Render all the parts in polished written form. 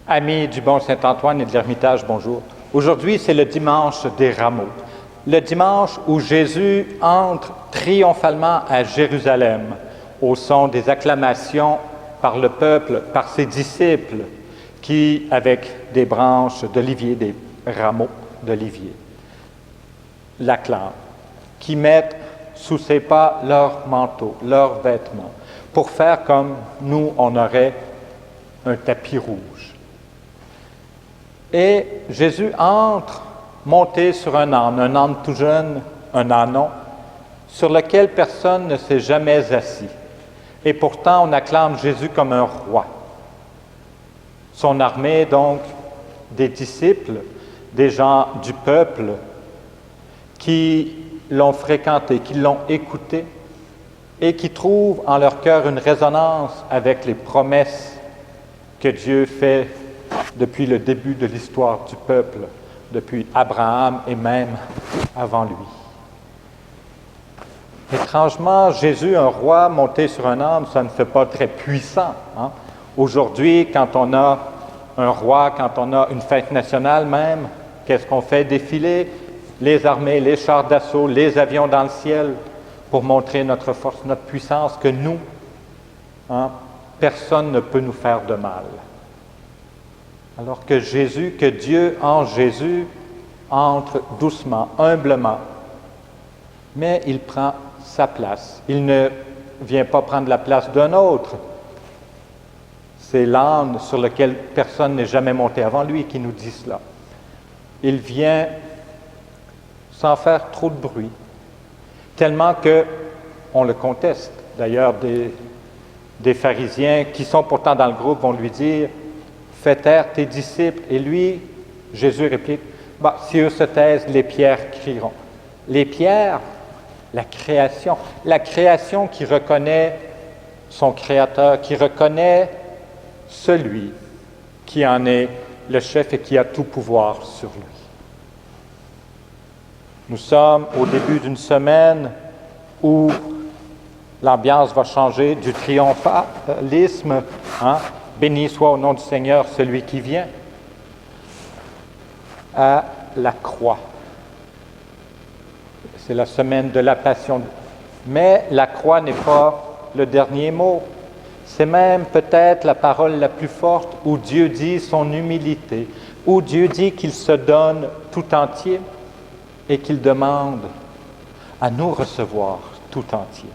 Amis du Bon Saint-Antoine et de l'Ermitage, bonjour. Aujourd'hui, c'est le dimanche des Rameaux, le dimanche où Jésus entre triomphalement à Jérusalem, au son des acclamations par le peuple, par ses disciples, qui, avec des branches d'olivier, des rameaux d'olivier, l'acclament, qui mettent sous ses pas leurs manteaux, leurs vêtements, pour faire comme nous, on aurait un tapis rouge. Et Jésus entre monté sur un âne tout jeune, un ânon, sur lequel personne ne s'est jamais assis. Et pourtant, on acclame Jésus comme un roi. Son armée, donc, des disciples, des gens du peuple qui l'ont fréquenté, qui l'ont écouté et qui trouvent en leur cœur une résonance avec les promesses que Dieu fait depuis le début de l'histoire du peuple, depuis Abraham et même avant lui. Étrangement, Jésus, un roi monté sur un âne, ça ne fait pas très puissant. Aujourd'hui, quand on a un roi, quand on a une fête nationale même, qu'est-ce qu'on fait défiler? Les armées, les chars d'assaut, les avions dans le ciel, pour montrer notre force, notre puissance, que nous, personne ne peut nous faire de mal. Alors que Jésus, que Dieu en Jésus, entre doucement, humblement, mais il prend sa place. Il ne vient pas prendre la place d'un autre. C'est l'âne sur lequel personne n'est jamais monté avant lui qui nous dit cela. Il vient sans faire trop de bruit, tellement qu'on le conteste. D'ailleurs, des pharisiens qui sont pourtant dans le groupe vont lui dire « Fais taire tes disciples ». Et lui, Jésus réplique « Si eux se taisent, les pierres crieront ». Les pierres, la création qui reconnaît son Créateur, qui reconnaît celui qui en est le chef et qui a tout pouvoir sur lui. Nous sommes au début d'une semaine où l'ambiance va changer du triomphalisme, béni soit au nom du Seigneur celui qui vient, à la croix. C'est la semaine de la Passion. Mais la croix n'est pas le dernier mot. C'est même peut-être la parole la plus forte où Dieu dit son humilité, où Dieu dit qu'il se donne tout entier et qu'il demande à nous recevoir tout entier.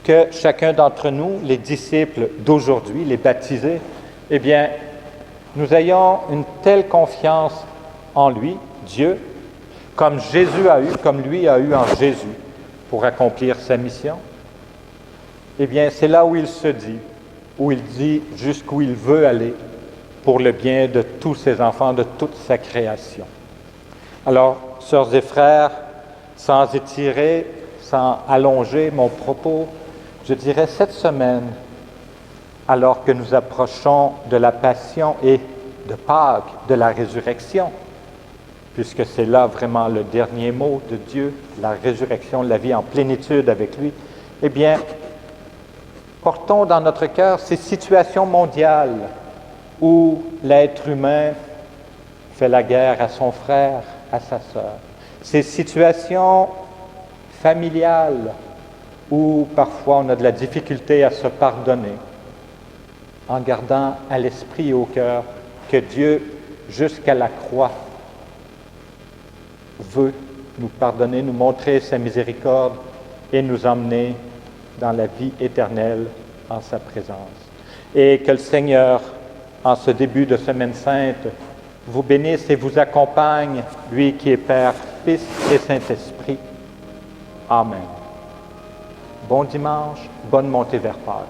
Que chacun d'entre nous, les disciples d'aujourd'hui, les baptisés, eh bien, nous ayons une telle confiance en lui, Dieu, comme Jésus a eu, comme lui a eu en Jésus pour accomplir sa mission. Eh bien, c'est là où il se dit, où il dit jusqu'où il veut aller pour le bien de tous ses enfants, de toute sa création. Alors, sœurs et frères, sans étirer, sans allonger mon propos, je dirais cette semaine, alors que nous approchons de la Passion et de Pâques, de la résurrection, puisque c'est là vraiment le dernier mot de Dieu, la résurrection, la vie en plénitude avec lui, eh bien, portons dans notre cœur ces situations mondiales où l'être humain fait la guerre à son frère, à sa sœur. Ces situations familiales où parfois on a de la difficulté à se pardonner, en gardant à l'esprit et au cœur que Dieu, jusqu'à la croix, veut nous pardonner, nous montrer sa miséricorde et nous emmener dans la vie éternelle en sa présence. Et que le Seigneur, en ce début de Semaine Sainte, vous bénisse et vous accompagne, lui qui est Père, Fils et Saint-Esprit. Amen. Bon dimanche, bonne montée vers Pâques.